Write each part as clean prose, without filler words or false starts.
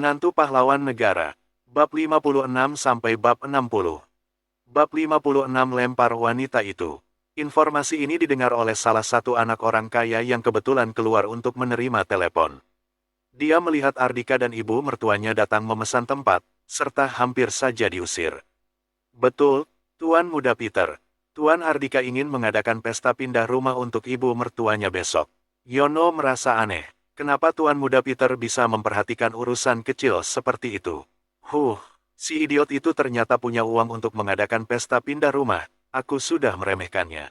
Menantu Pahlawan Negara. Bab 56 sampai bab 60. Bab 56 lempar wanita itu. Informasi ini didengar oleh salah satu anak orang kaya yang kebetulan keluar untuk menerima telepon. Dia melihat Ardika dan ibu mertuanya datang memesan tempat, serta hampir saja diusir. Betul, Tuan Muda Peter. Tuan Ardika ingin mengadakan pesta pindah rumah untuk ibu mertuanya besok. Yono merasa aneh. Kenapa Tuan Muda Peter bisa memperhatikan urusan kecil seperti itu? Si idiot itu ternyata punya uang untuk mengadakan pesta pindah rumah. Aku sudah meremehkannya.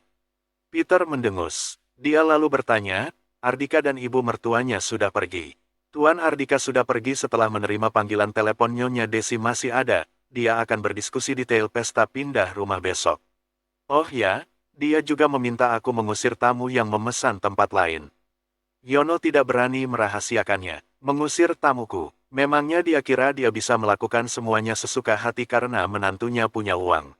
Peter mendengus. Dia lalu bertanya, Ardika dan ibu mertuanya sudah pergi. Tuan Ardika sudah pergi setelah menerima panggilan telepon Nyonya Desi masih ada. Dia akan berdiskusi detail pesta pindah rumah besok. Oh ya, dia juga meminta aku mengusir tamu yang memesan tempat lain. Yono tidak berani merahasiakannya. Mengusir tamuku. Memangnya dia kira dia bisa melakukan semuanya sesuka hati karena menantunya punya uang.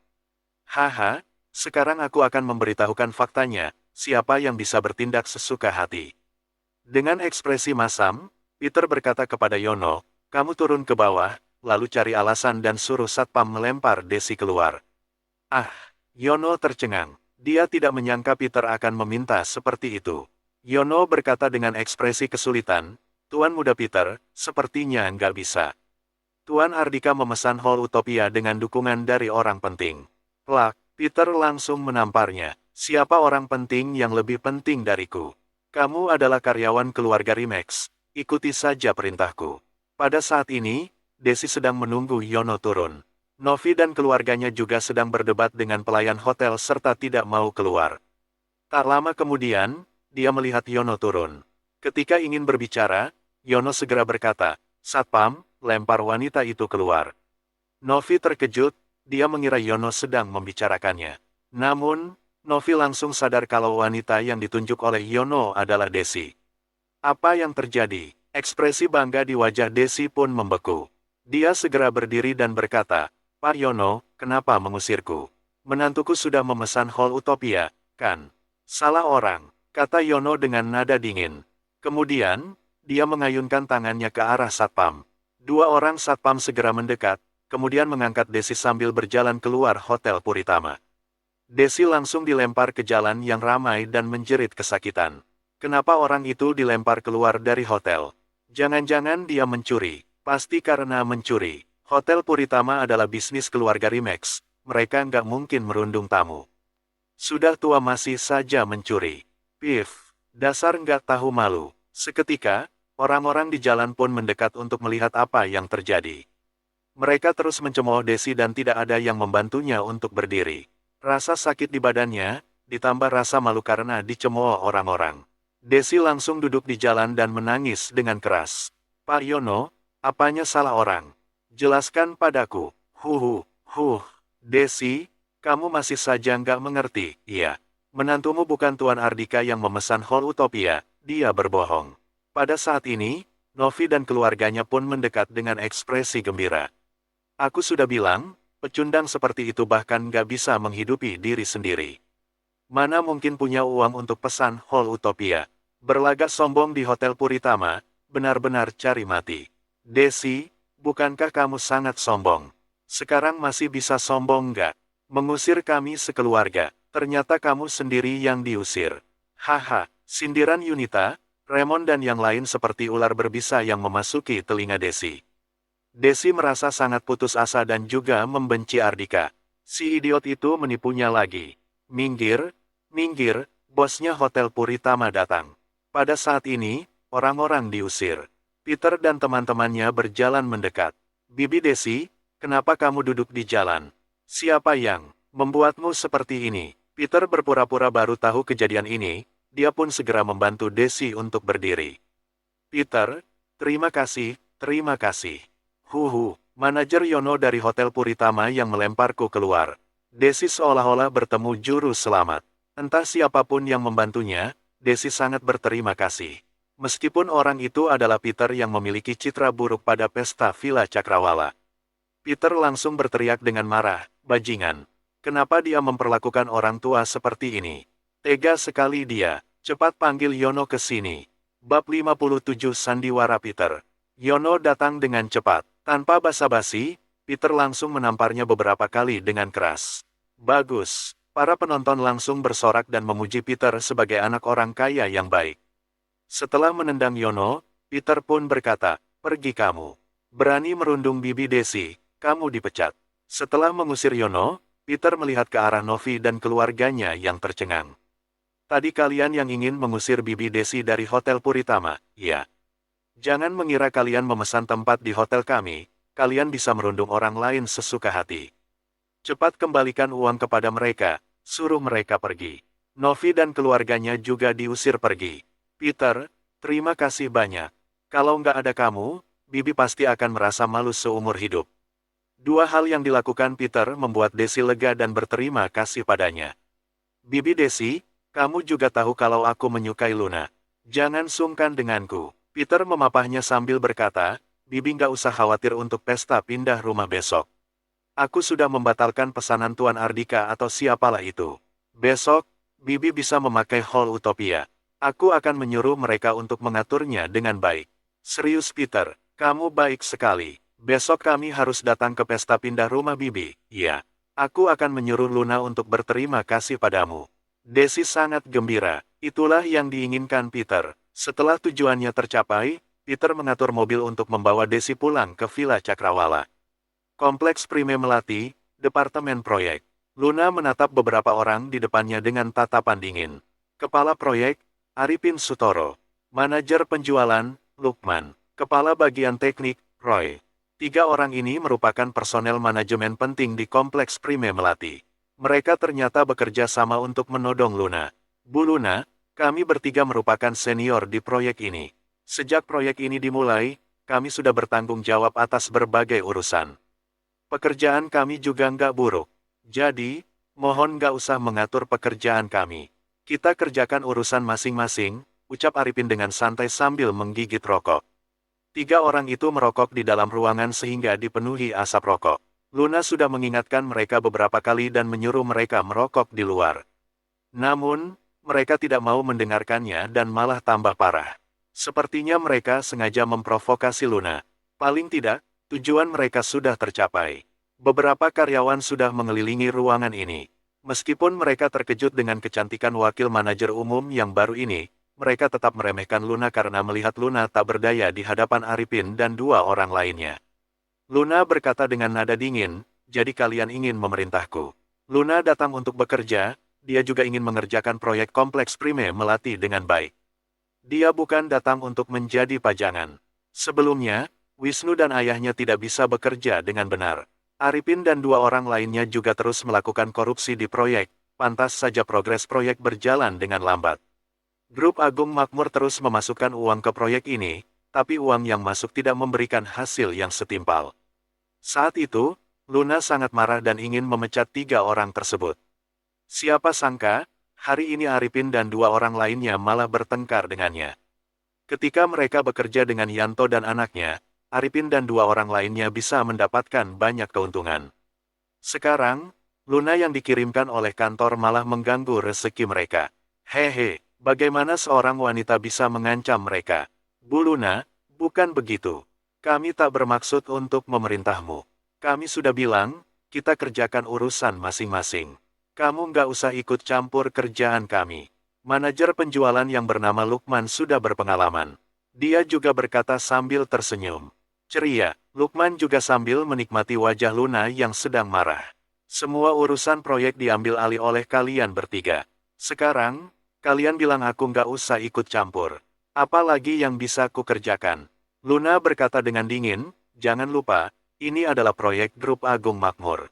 Haha, sekarang aku akan memberitahukan faktanya, siapa yang bisa bertindak sesuka hati. Dengan ekspresi masam, Peter berkata kepada Yono, kamu turun ke bawah, lalu cari alasan dan suruh satpam melempar Desi keluar. Yono tercengang. Dia tidak menyangka Peter akan meminta seperti itu. Yono berkata dengan ekspresi kesulitan, Tuan Muda Peter, sepertinya nggak bisa. Tuan Ardika memesan Hall Utopia dengan dukungan dari orang penting. Plak, Peter langsung menamparnya. Siapa orang penting yang lebih penting dariku? Kamu adalah karyawan keluarga Rimex. Ikuti saja perintahku. Pada saat ini, Desi sedang menunggu Yono turun. Novi dan keluarganya juga sedang berdebat dengan pelayan hotel serta tidak mau keluar. Tak lama kemudian, dia melihat Yono turun. Ketika ingin berbicara, Yono segera berkata, Satpam, lempar wanita itu keluar. Novi terkejut, dia mengira Yono sedang membicarakannya. Namun, Novi langsung sadar kalau wanita yang ditunjuk oleh Yono adalah Desi. Apa yang terjadi? Ekspresi bangga di wajah Desi pun membeku. Dia segera berdiri dan berkata, Pak Yono, kenapa mengusirku? Menantuku sudah memesan Hall Utopia, kan? Salah orang, kata Yono dengan nada dingin. Kemudian, dia mengayunkan tangannya ke arah satpam. Dua orang satpam segera mendekat, kemudian mengangkat Desi sambil berjalan keluar Hotel Puritama. Desi langsung dilempar ke jalan yang ramai dan menjerit kesakitan. Kenapa orang itu dilempar keluar dari hotel? Jangan-jangan dia mencuri. Pasti karena mencuri. Hotel Puritama adalah bisnis keluarga Rimex. Mereka nggak mungkin merundung tamu. Sudah tua masih saja mencuri. Pif, dasar nggak tahu malu. Seketika, orang-orang di jalan pun mendekat untuk melihat apa yang terjadi. Mereka terus mencemooh Desi dan tidak ada yang membantunya untuk berdiri. Rasa sakit di badannya, ditambah rasa malu karena dicemooh orang-orang. Desi langsung duduk di jalan dan menangis dengan keras. Pak Yono, apanya salah orang? Jelaskan padaku. Desi, kamu masih saja nggak mengerti. Iya. Menantumu bukan Tuan Ardika yang memesan Hall Utopia, dia berbohong. Pada saat ini, Novi dan keluarganya pun mendekat dengan ekspresi gembira. Aku sudah bilang, pecundang seperti itu bahkan nggak bisa menghidupi diri sendiri. Mana mungkin punya uang untuk pesan Hall Utopia. Berlagak sombong di Hotel Puritama, benar-benar cari mati. Desi, bukankah kamu sangat sombong? Sekarang masih bisa sombong nggak? Mengusir kami sekeluarga, ternyata kamu sendiri yang diusir. Haha, sindiran Yunita, Raymond dan yang lain seperti ular berbisa yang memasuki telinga Desi. Desi merasa sangat putus asa dan juga membenci Ardika. Si idiot itu menipunya lagi. Minggir, bosnya Hotel Puritama datang. Pada saat ini, orang-orang diusir. Peter dan teman-temannya berjalan mendekat. Bibi Desi, kenapa kamu duduk di jalan? Siapa yang membuatmu seperti ini? Peter berpura-pura baru tahu kejadian ini, dia pun segera membantu Desi untuk berdiri. Peter, terima kasih. Manajer Yono dari Hotel Puritama yang melemparku keluar. Desi seolah-olah bertemu juru selamat. Entah siapapun yang membantunya, Desi sangat berterima kasih. Meskipun orang itu adalah Peter yang memiliki citra buruk pada pesta Villa Cakrawala. Peter langsung berteriak dengan marah, bajingan. Kenapa dia memperlakukan orang tua seperti ini? Tega sekali dia. Cepat panggil Yono ke sini. Bab 57 Sandiwara Peter. Yono datang dengan cepat. Tanpa basa-basi, Peter langsung menamparnya beberapa kali dengan keras. Bagus. Para penonton langsung bersorak dan memuji Peter sebagai anak orang kaya yang baik. Setelah menendang Yono, Peter pun berkata, "Pergi kamu. Berani merundung bibi Desi, kamu dipecat." Setelah mengusir Yono, Peter melihat ke arah Novi dan keluarganya yang tercengang. "Tadi kalian yang ingin mengusir bibi Desi dari Hotel Puritama, ya? Jangan mengira kalian memesan tempat di hotel kami, kalian bisa merundung orang lain sesuka hati. Cepat kembalikan uang kepada mereka, suruh mereka pergi." Novi dan keluarganya juga diusir pergi. "Peter, terima kasih banyak. Kalau nggak ada kamu, bibi pasti akan merasa malu seumur hidup." Dua hal yang dilakukan Peter membuat Desi lega dan berterima kasih padanya. "Bibi Desi, kamu juga tahu kalau aku menyukai Luna. Jangan sungkan denganku." Peter memapahnya sambil berkata, "Bibi nggak usah khawatir untuk pesta pindah rumah besok. Aku sudah membatalkan pesanan Tuan Ardika atau siapalah itu. Besok, Bibi bisa memakai Hall Utopia. Aku akan menyuruh mereka untuk mengaturnya dengan baik." "Serius Peter, kamu baik sekali. Besok kami harus datang ke pesta pindah rumah Bibi." "Ya, aku akan menyuruh Luna untuk berterima kasih padamu." Desi sangat gembira. Itulah yang diinginkan Peter. Setelah tujuannya tercapai, Peter mengatur mobil untuk membawa Desi pulang ke Villa Cakrawala. Kompleks Prime Melati, Departemen Proyek. Luna menatap beberapa orang di depannya dengan tatapan dingin. Kepala Proyek, Arifin Sutoro. Manajer Penjualan, Lukman. Kepala Bagian Teknik, Roy. Tiga orang ini merupakan personel manajemen penting di Kompleks Prime Melati. Mereka ternyata bekerja sama untuk menodong Luna. "Bu Luna, kami bertiga merupakan senior di proyek ini. Sejak proyek ini dimulai, kami sudah bertanggung jawab atas berbagai urusan. Pekerjaan kami juga nggak buruk. Jadi, mohon nggak usah mengatur pekerjaan kami. Kita kerjakan urusan masing-masing," ucap Arifin dengan santai sambil menggigit rokok. Tiga orang itu merokok di dalam ruangan sehingga dipenuhi asap rokok. Luna sudah mengingatkan mereka beberapa kali dan menyuruh mereka merokok di luar. Namun, mereka tidak mau mendengarkannya dan malah tambah parah. Sepertinya mereka sengaja memprovokasi Luna. Paling tidak, tujuan mereka sudah tercapai. Beberapa karyawan sudah mengelilingi ruangan ini. Meskipun mereka terkejut dengan kecantikan wakil manajer umum yang baru ini, mereka tetap meremehkan Luna karena melihat Luna tak berdaya di hadapan Arifin dan dua orang lainnya. Luna berkata dengan nada dingin, "Jadi kalian ingin memerintahku?" Luna datang untuk bekerja, dia juga ingin mengerjakan proyek Kompleks Prime Melati dengan baik. Dia bukan datang untuk menjadi pajangan. Sebelumnya, Wisnu dan ayahnya tidak bisa bekerja dengan benar. Arifin dan dua orang lainnya juga terus melakukan korupsi di proyek, pantas saja progres proyek berjalan dengan lambat. Grup Agung Makmur terus memasukkan uang ke proyek ini, tapi uang yang masuk tidak memberikan hasil yang setimpal. Saat itu, Luna sangat marah dan ingin memecat tiga orang tersebut. Siapa sangka, hari ini Arifin dan dua orang lainnya malah bertengkar dengannya. Ketika mereka bekerja dengan Yanto dan anaknya, Arifin dan dua orang lainnya bisa mendapatkan banyak keuntungan. Sekarang, Luna yang dikirimkan oleh kantor malah mengganggu rezeki mereka. "Hehe, bagaimana seorang wanita bisa mengancam mereka?" "Bu Luna, bukan begitu. Kami tak bermaksud untuk memerintahmu. Kami sudah bilang, kita kerjakan urusan masing-masing. Kamu nggak usah ikut campur kerjaan kami." Manajer penjualan yang bernama Lukman sudah berpengalaman. Dia juga berkata sambil tersenyum ceria. Lukman juga sambil menikmati wajah Luna yang sedang marah. "Semua urusan proyek diambil alih oleh kalian bertiga. Sekarang, kalian bilang aku nggak usah ikut campur. Apa lagi yang bisa ku kerjakan?" Luna berkata dengan dingin, "Jangan lupa, ini adalah proyek Grup Agung Makmur.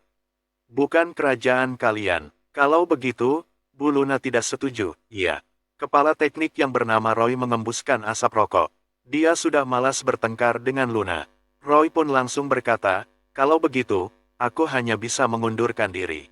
Bukan kerajaan kalian. Kalau begitu, Bu Luna tidak setuju." "Iya." Kepala teknik yang bernama Roy mengembuskan asap rokok. Dia sudah malas bertengkar dengan Luna. Roy pun langsung berkata, "Kalau begitu, aku hanya bisa mengundurkan diri.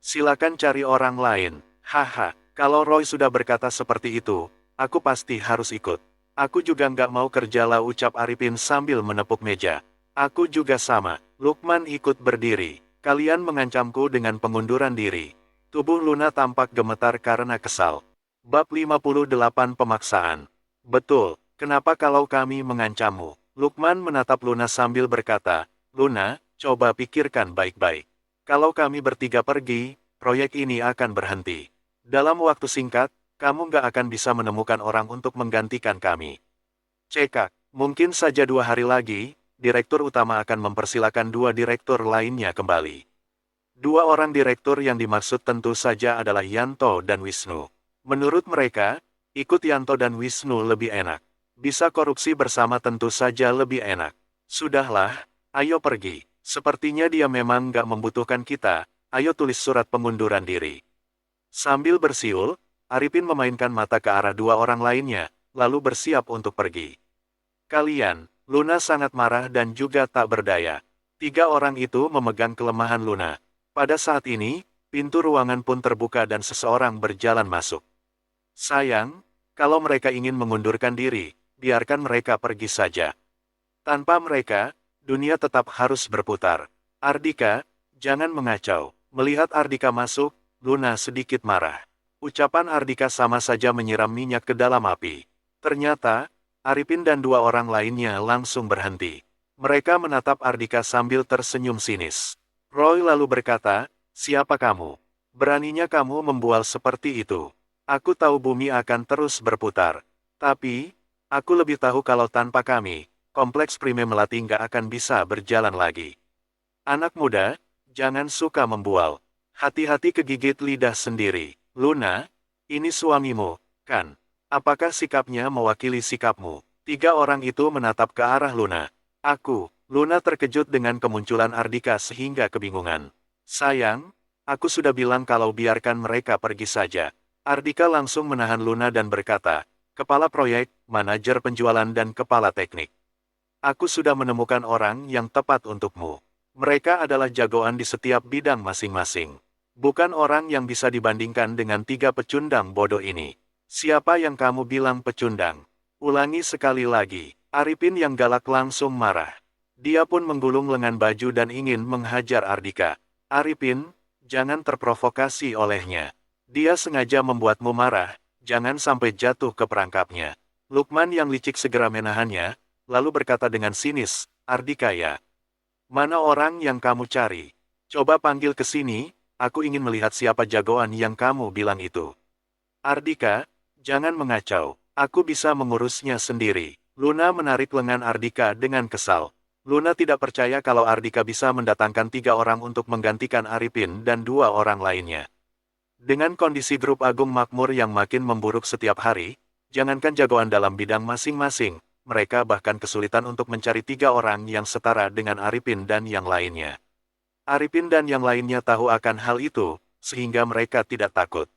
Silakan cari orang lain." "Haha, kalau Roy sudah berkata seperti itu, aku pasti harus ikut. Aku juga nggak mau kerja lah," ucap Arifin sambil menepuk meja. "Aku juga sama." Lukman ikut berdiri. "Kalian mengancamku dengan pengunduran diri." Tubuh Luna tampak gemetar karena kesal. Bab 58 Pemaksaan. "Betul, kenapa kalau kami mengancammu?" Lukman menatap Luna sambil berkata, Luna, coba pikirkan baik-baik. Kalau kami bertiga pergi, proyek ini akan berhenti. Dalam waktu singkat, kamu nggak akan bisa menemukan orang untuk menggantikan kami. Cekak, mungkin saja 2 hari lagi, direktur utama akan mempersilakan 2 direktur lainnya kembali. 2 orang direktur yang dimaksud tentu saja adalah Yanto dan Wisnu. Menurut mereka, ikut Yanto dan Wisnu lebih enak. Bisa korupsi bersama tentu saja lebih enak. Sudahlah, ayo pergi. Sepertinya dia memang nggak membutuhkan kita, ayo tulis surat pengunduran diri. Sambil bersiul, Arifin memainkan mata ke arah 2 orang lainnya, lalu bersiap untuk pergi. Kalian, Luna sangat marah dan juga tak berdaya. 3 orang itu memegang kelemahan Luna. Pada saat ini, pintu ruangan pun terbuka dan seseorang berjalan masuk. Sayang, kalau mereka ingin mengundurkan diri, biarkan mereka pergi saja. Tanpa mereka, dunia tetap harus berputar. Ardika, jangan mengacau. Melihat Ardika masuk, Luna sedikit marah. Ucapan Ardika sama saja menyiram minyak ke dalam api. Ternyata, Arifin dan 2 orang lainnya langsung berhenti. Mereka menatap Ardika sambil tersenyum sinis. Roy lalu berkata, siapa kamu? Beraninya kamu membual seperti itu. Aku tahu bumi akan terus berputar. Tapi, aku lebih tahu kalau tanpa kami, kompleks Prime Melati nggak akan bisa berjalan lagi. Anak muda, jangan suka membual. Hati-hati kegigit lidah sendiri. Luna, ini suamimu, kan? Apakah sikapnya mewakili sikapmu? 3 orang itu menatap ke arah Luna. Luna terkejut dengan kemunculan Ardika sehingga kebingungan. Sayang, aku sudah bilang kalau biarkan mereka pergi saja. Ardika langsung menahan Luna dan berkata, Kepala proyek, manajer penjualan dan kepala teknik. Aku sudah menemukan orang yang tepat untukmu. Mereka adalah jagoan di setiap bidang masing-masing. Bukan orang yang bisa dibandingkan dengan 3 pecundang bodoh ini. Siapa yang kamu bilang pecundang? Ulangi sekali lagi. Arifin yang galak langsung marah. Dia pun menggulung lengan baju dan ingin menghajar Ardika. Arifin, jangan terprovokasi olehnya. Dia sengaja membuatmu marah, jangan sampai jatuh ke perangkapnya. Lukman yang licik segera menahannya, lalu berkata dengan sinis, Ardika ya. Mana orang yang kamu cari? Coba panggil ke sini, aku ingin melihat siapa jagoan yang kamu bilang itu. Ardika, jangan mengacau, aku bisa mengurusnya sendiri. Luna menarik lengan Ardika dengan kesal. Luna tidak percaya kalau Ardika bisa mendatangkan 3 orang untuk menggantikan Arifin dan 2 orang lainnya. Dengan kondisi grup Agung Makmur yang makin memburuk setiap hari, jangankan jagoan dalam bidang masing-masing, mereka bahkan kesulitan untuk mencari 3 orang yang setara dengan Arifin dan yang lainnya. Arifin dan yang lainnya tahu akan hal itu, sehingga mereka tidak takut.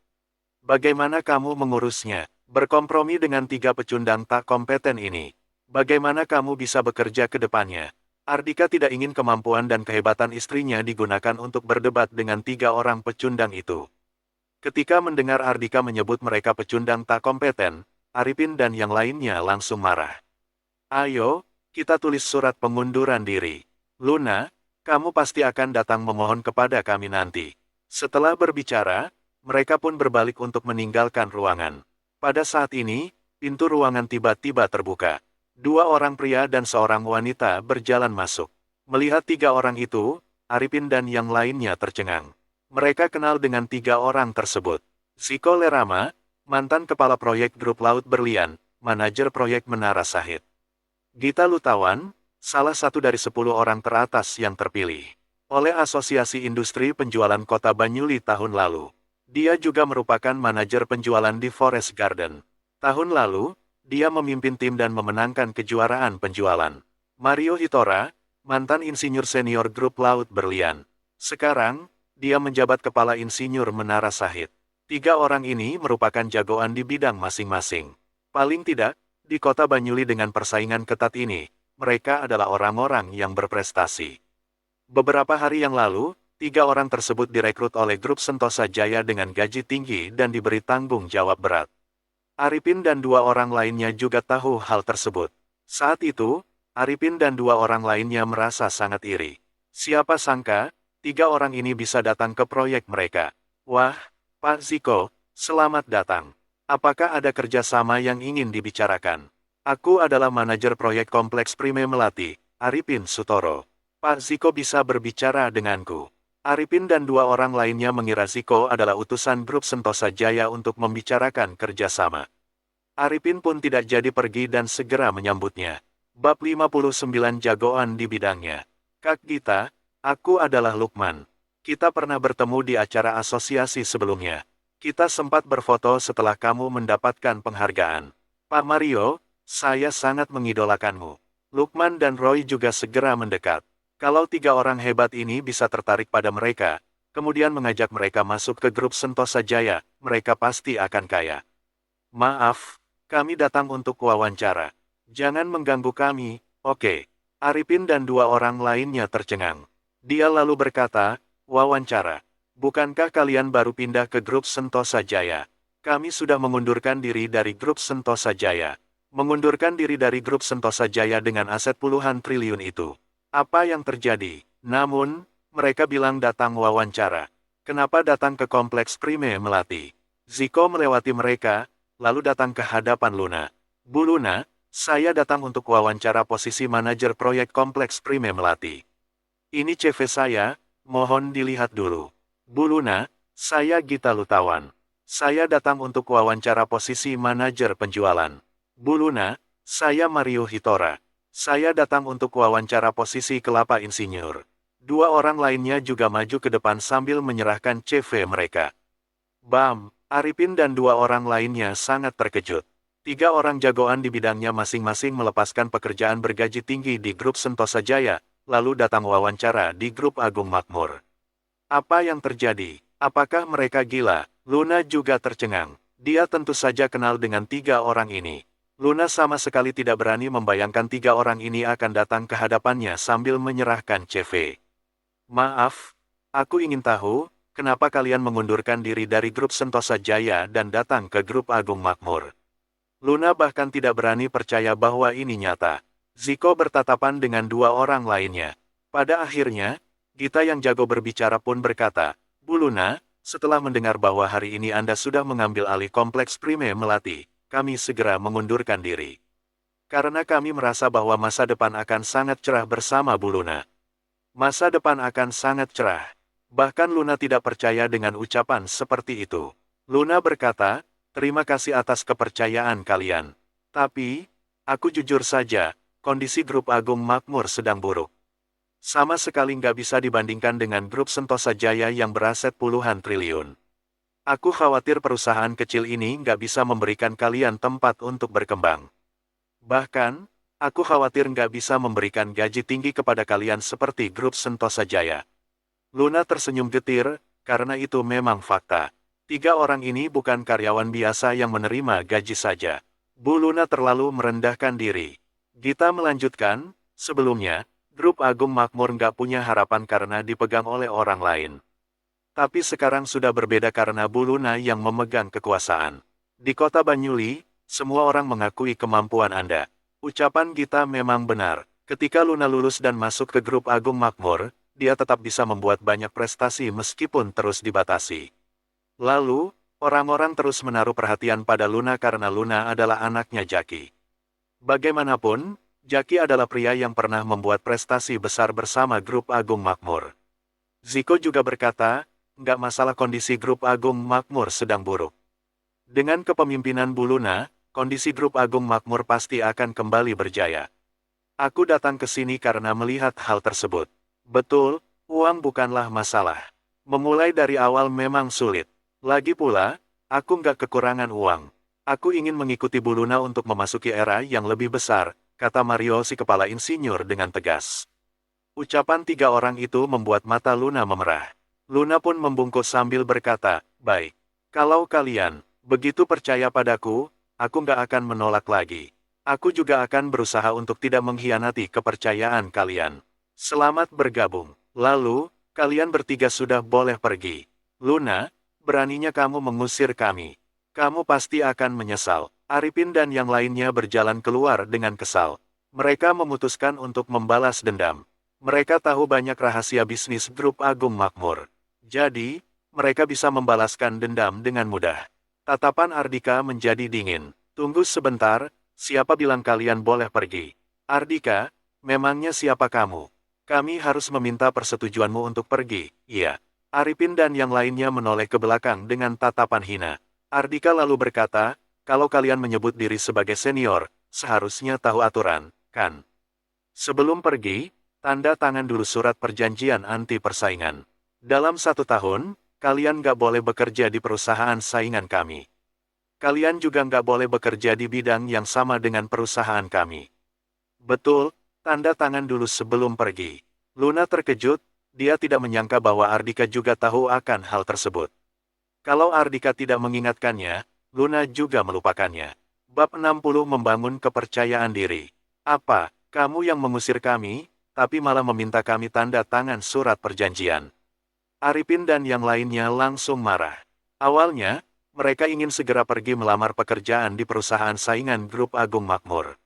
Bagaimana kamu mengurusnya? Berkompromi dengan 3 pecundang tak kompeten ini. Bagaimana kamu bisa bekerja ke depannya? Ardika tidak ingin kemampuan dan kehebatan istrinya digunakan untuk berdebat dengan 3 orang pecundang itu. Ketika mendengar Ardika menyebut mereka pecundang tak kompeten, Arifin dan yang lainnya langsung marah. Ayo, kita tulis surat pengunduran diri. Luna, kamu pasti akan datang memohon kepada kami nanti. Setelah berbicara, mereka pun berbalik untuk meninggalkan ruangan. Pada saat ini, pintu ruangan tiba-tiba terbuka. 2 orang pria dan seorang wanita berjalan masuk. Melihat 3 orang itu, Arifin dan yang lainnya tercengang. Mereka kenal dengan 3 orang tersebut. Ziko Lerama, mantan kepala proyek grup Laut Berlian, manajer proyek Menara Sahid. Gita Lutawan, salah satu dari 10 orang teratas yang terpilih oleh Asosiasi Industri Penjualan Kota Banyuli tahun lalu. Dia juga merupakan manajer penjualan di Forest Garden. Tahun lalu, dia memimpin tim dan memenangkan kejuaraan penjualan. Mario Hitora, mantan insinyur senior grup Laut Berlian. Sekarang, dia menjabat kepala insinyur Menara Sahid. 3 orang ini merupakan jagoan di bidang masing-masing. Paling tidak, di kota Banyuli dengan persaingan ketat ini, mereka adalah orang-orang yang berprestasi. Beberapa hari yang lalu, 3 orang tersebut direkrut oleh grup Sentosa Jaya dengan gaji tinggi dan diberi tanggung jawab berat. Arifin dan 2 orang lainnya juga tahu hal tersebut. Saat itu, Arifin dan 2 orang lainnya merasa sangat iri. Siapa sangka, 3 orang ini bisa datang ke proyek mereka. Wah, Pak Ziko, selamat datang. Apakah ada kerjasama yang ingin dibicarakan? Aku adalah manajer proyek kompleks Prime Melati, Arifin Sutoro. Pak Ziko bisa berbicara denganku. Arifin dan dua orang lainnya mengira Ziko adalah utusan grup Sentosa Jaya untuk membicarakan kerjasama. Arifin pun tidak jadi pergi dan segera menyambutnya. Bab 59 jagoan di bidangnya. Kak Gita, aku adalah Lukman. Kita pernah bertemu di acara asosiasi sebelumnya. Kita sempat berfoto setelah kamu mendapatkan penghargaan. Pak Mario, saya sangat mengidolakanmu. Lukman dan Roy juga segera mendekat. Kalau tiga orang hebat ini bisa tertarik pada mereka, kemudian mengajak mereka masuk ke grup Sentosa Jaya, mereka pasti akan kaya. Maaf, kami datang untuk wawancara. Jangan mengganggu kami, oke. Arifin dan dua orang lainnya tercengang. Dia lalu berkata, wawancara. Bukankah kalian baru pindah ke grup Sentosa Jaya? Kami sudah mengundurkan diri dari grup Sentosa Jaya. Mengundurkan diri dari grup Sentosa Jaya dengan aset puluhan triliun itu. Apa yang terjadi? Namun, mereka bilang datang wawancara. Kenapa datang ke kompleks Prime Melati? Ziko melewati mereka, lalu datang ke hadapan Luna. Bu Luna, saya datang untuk wawancara posisi manajer proyek kompleks Prime Melati. Ini CV saya, mohon dilihat dulu. Bu Luna, saya Gita Lutawan. Saya datang untuk wawancara posisi manajer penjualan. Bu Luna, saya Mario Hitora. Saya datang untuk wawancara posisi kelapa insinyur. Dua orang lainnya juga maju ke depan sambil menyerahkan CV mereka. Bam, Arifin dan dua orang lainnya sangat terkejut. Tiga orang jagoan di bidangnya masing-masing melepaskan pekerjaan bergaji tinggi di grup Sentosa Jaya, lalu datang wawancara di grup Agung Makmur. Apa yang terjadi? Apakah mereka gila? Luna juga tercengang. Dia tentu saja kenal dengan tiga orang ini. Luna sama sekali tidak berani membayangkan tiga orang ini akan datang ke hadapannya sambil menyerahkan CV. Maaf, aku ingin tahu, kenapa kalian mengundurkan diri dari grup Sentosa Jaya dan datang ke grup Agung Makmur? Luna bahkan tidak berani percaya bahwa ini nyata. Ziko bertatapan dengan dua orang lainnya. Pada akhirnya, Gita yang jago berbicara pun berkata, Bu Luna, setelah mendengar bahwa hari ini Anda sudah mengambil alih kompleks Prime Melati, kami segera mengundurkan diri. Karena kami merasa bahwa masa depan akan sangat cerah bersama Bu Luna. Masa depan akan sangat cerah. Bahkan Luna tidak percaya dengan ucapan seperti itu. Luna berkata, terima kasih atas kepercayaan kalian. Tapi, aku jujur saja, kondisi grup Agung Makmur sedang buruk. Sama sekali nggak bisa dibandingkan dengan grup Sentosa Jaya yang beraset puluhan triliun. Aku khawatir perusahaan kecil ini nggak bisa memberikan kalian tempat untuk berkembang. Bahkan, aku khawatir nggak bisa memberikan gaji tinggi kepada kalian seperti grup Sentosa Jaya. Luna tersenyum getir, karena itu memang fakta. Tiga orang ini bukan karyawan biasa yang menerima gaji saja. Bu Luna terlalu merendahkan diri. Gita melanjutkan, sebelumnya, grup Agung Makmur nggak punya harapan karena dipegang oleh orang lain. Tapi sekarang sudah berbeda karena Bu Luna yang memegang kekuasaan. Di kota Banyuli, semua orang mengakui kemampuan Anda. Ucapan Gita memang benar. Ketika Luna lulus dan masuk ke grup Agung Makmur, dia tetap bisa membuat banyak prestasi meskipun terus dibatasi. Lalu, orang-orang terus menaruh perhatian pada Luna karena Luna adalah anaknya Jaki. Bagaimanapun, Jaki adalah pria yang pernah membuat prestasi besar bersama grup Agung Makmur. Ziko juga berkata, nggak masalah kondisi grup Agung Makmur sedang buruk. Dengan kepemimpinan Bu Luna, kondisi grup Agung Makmur pasti akan kembali berjaya. Aku datang ke sini karena melihat hal tersebut. Betul, uang bukanlah masalah. Memulai dari awal memang sulit. Lagi pula, aku nggak kekurangan uang. Aku ingin mengikuti Bu Luna untuk memasuki era yang lebih besar, kata Mario si kepala insinyur dengan tegas. Ucapan tiga orang itu membuat mata Luna memerah. Luna pun membungkuk sambil berkata, baik. Kalau kalian begitu percaya padaku, aku nggak akan menolak lagi. Aku juga akan berusaha untuk tidak mengkhianati kepercayaan kalian. Selamat bergabung. Lalu, kalian bertiga sudah boleh pergi. Luna, beraninya kamu mengusir kami. Kamu pasti akan menyesal. Arifin dan yang lainnya berjalan keluar dengan kesal. Mereka memutuskan untuk membalas dendam. Mereka tahu banyak rahasia bisnis grup Agung Makmur. Jadi, mereka bisa membalaskan dendam dengan mudah. Tatapan Ardika menjadi dingin. Tunggu sebentar, Siapa bilang kalian boleh pergi? Ardika, memangnya siapa kamu? Kami harus meminta persetujuanmu untuk pergi, iya. Arifin dan yang lainnya menoleh ke belakang dengan tatapan hina. Ardika lalu berkata, kalau kalian menyebut diri sebagai senior, seharusnya tahu aturan, kan? Sebelum pergi, tanda tangan dulu surat perjanjian anti persaingan. Dalam 1 tahun, kalian nggak boleh bekerja di perusahaan saingan kami. Kalian juga nggak boleh bekerja di bidang yang sama dengan perusahaan kami. Betul, tanda tangan dulu sebelum pergi. Luna terkejut, dia tidak menyangka bahwa Ardika juga tahu akan hal tersebut. Kalau Ardika tidak mengingatkannya, Luna juga melupakannya. Bab 60 membangun kepercayaan diri. Apa, kamu yang mengusir kami, tapi malah meminta kami tanda tangan surat perjanjian? Arifin dan yang lainnya langsung marah. Awalnya, mereka ingin segera pergi melamar pekerjaan di perusahaan saingan Grup Agung Makmur.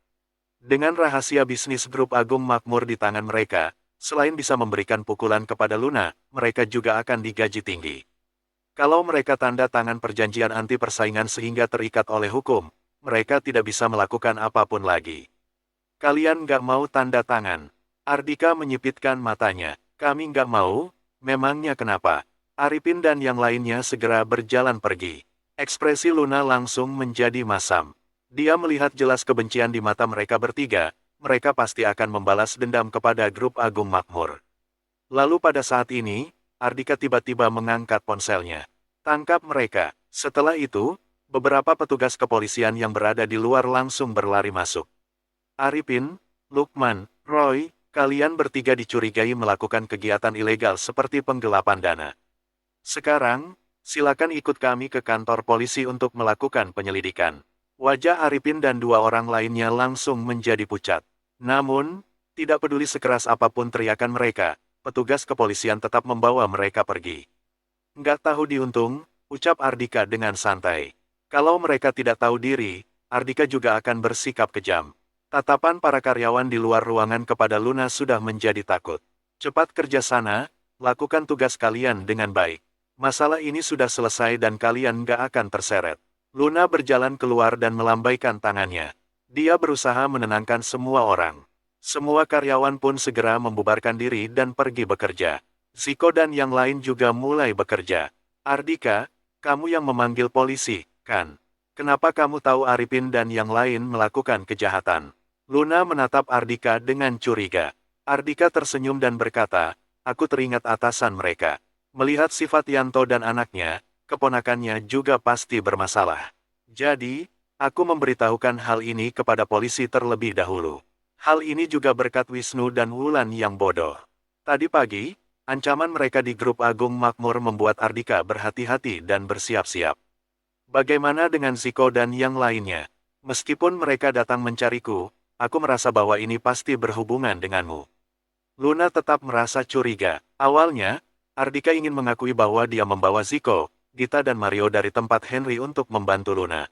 Dengan rahasia bisnis Grup Agung Makmur di tangan mereka, selain bisa memberikan pukulan kepada Luna, mereka juga akan digaji tinggi. Kalau mereka tanda tangan perjanjian anti persaingan sehingga terikat oleh hukum, mereka tidak bisa melakukan apapun lagi. Kalian nggak mau tanda tangan? Ardika menyipitkan matanya. Kami nggak mau, memangnya kenapa? Arifin dan yang lainnya segera berjalan pergi. Ekspresi Luna langsung menjadi masam. Dia melihat jelas kebencian di mata mereka bertiga, mereka pasti akan membalas dendam kepada Grup Agung Makmur. Lalu pada saat ini, Ardika tiba-tiba mengangkat ponselnya. Tangkap mereka. Setelah itu, beberapa petugas kepolisian yang berada di luar langsung berlari masuk. Arifin, Lukman, Roy, kalian bertiga dicurigai melakukan kegiatan ilegal seperti penggelapan dana. Sekarang, silakan ikut kami ke kantor polisi untuk melakukan penyelidikan. Wajah Arifin dan 2 orang lainnya langsung menjadi pucat. Namun, tidak peduli sekeras apapun teriakan mereka, petugas kepolisian tetap membawa mereka pergi. Nggak tahu diuntung, ucap Ardika dengan santai. Kalau mereka tidak tahu diri, Ardika juga akan bersikap kejam. Tatapan para karyawan di luar ruangan kepada Luna sudah menjadi takut. Cepat kerja sana, lakukan tugas kalian dengan baik. Masalah ini sudah selesai dan kalian nggak akan terseret. Luna berjalan keluar dan melambaikan tangannya. Dia berusaha menenangkan semua orang. Semua karyawan pun segera membubarkan diri dan pergi bekerja. Ziko dan yang lain juga mulai bekerja. Ardika, kamu yang memanggil polisi, kan? Kenapa kamu tahu Arifin dan yang lain melakukan kejahatan? Luna menatap Ardika dengan curiga. Ardika tersenyum dan berkata, aku teringat atasan mereka. Melihat sifat Yanto dan anaknya, keponakannya juga pasti bermasalah. Jadi, aku memberitahukan hal ini kepada polisi terlebih dahulu. Hal ini juga berkat Wisnu dan Wulan yang bodoh. Tadi pagi, ancaman mereka di Grup Agung Makmur membuat Ardika berhati-hati dan bersiap-siap. Bagaimana dengan Ziko dan yang lainnya? Meskipun mereka datang mencariku, aku merasa bahwa ini pasti berhubungan denganmu. Luna tetap merasa curiga. Awalnya, Ardika ingin mengakui bahwa dia membawa Ziko, Gita dan Mario dari tempat Henry untuk membantu Luna.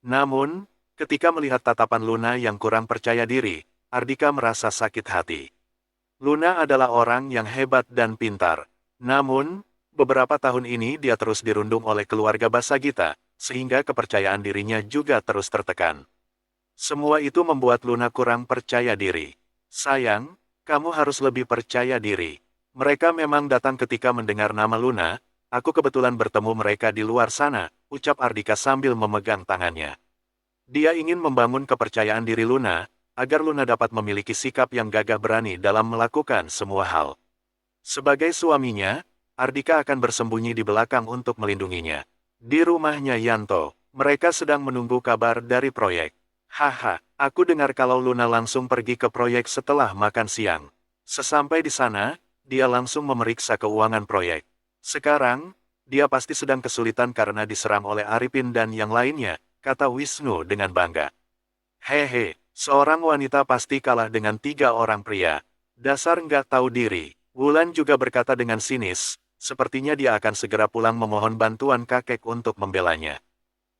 Namun, ketika melihat tatapan Luna yang kurang percaya diri, Ardika merasa sakit hati. Luna adalah orang yang hebat dan pintar. Namun, beberapa tahun ini dia terus dirundung oleh keluarga Basagita, sehingga kepercayaan dirinya juga terus tertekan. Semua itu membuat Luna kurang percaya diri. Sayang, kamu harus lebih percaya diri. Mereka memang datang ketika mendengar nama Luna, aku kebetulan bertemu mereka di luar sana, ucap Ardika sambil memegang tangannya. Dia ingin membangun kepercayaan diri Luna, agar Luna dapat memiliki sikap yang gagah berani dalam melakukan semua hal. Sebagai suaminya, Ardika akan bersembunyi di belakang untuk melindunginya. Di rumahnya Yanto, mereka sedang menunggu kabar dari proyek. Haha, aku dengar kalau Luna langsung pergi ke proyek setelah makan siang. Sesampai di sana, dia langsung memeriksa keuangan proyek. Sekarang, dia pasti sedang kesulitan karena diserang oleh Arifin dan yang lainnya, kata Wisnu dengan bangga. Hehe, seorang wanita pasti kalah dengan 3 orang pria. Dasar nggak tahu diri. Wulan juga berkata dengan sinis, sepertinya dia akan segera pulang memohon bantuan kakek untuk membelanya.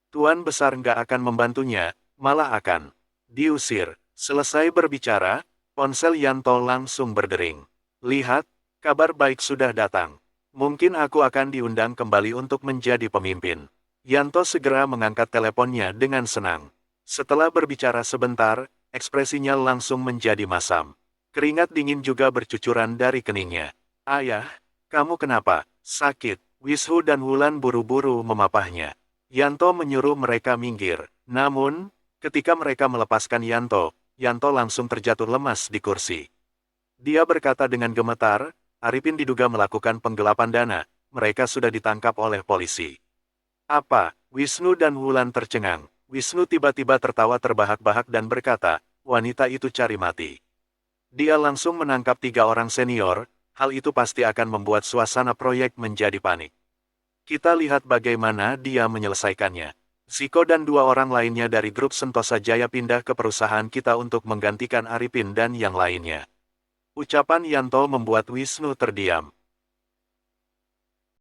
Tuan besar nggak akan membantunya, malah akan diusir. Selesai berbicara, ponsel Yanto langsung berdering. Lihat, kabar baik sudah datang. Mungkin aku akan diundang kembali untuk menjadi pemimpin. Yanto segera mengangkat teleponnya dengan senang. Setelah berbicara sebentar, ekspresinya langsung menjadi masam. Keringat dingin juga bercucuran dari keningnya. Ayah, kamu kenapa? Sakit. Wisnu dan Wulan buru-buru memapahnya. Yanto menyuruh mereka minggir. Namun, ketika mereka melepaskan Yanto, Yanto langsung terjatuh lemas di kursi. Dia berkata dengan gemetar, Arifin diduga melakukan penggelapan dana, mereka sudah ditangkap oleh polisi. Apa? Wisnu dan Wulan tercengang. Wisnu tiba-tiba tertawa terbahak-bahak dan berkata, wanita itu cari mati. Dia langsung menangkap 3 orang senior, hal itu pasti akan membuat suasana proyek menjadi panik. Kita lihat bagaimana dia menyelesaikannya. Ziko dan 2 orang lainnya dari grup Sentosa Jaya pindah ke perusahaan kita untuk menggantikan Arifin dan yang lainnya. Ucapan Yanto membuat Wisnu terdiam.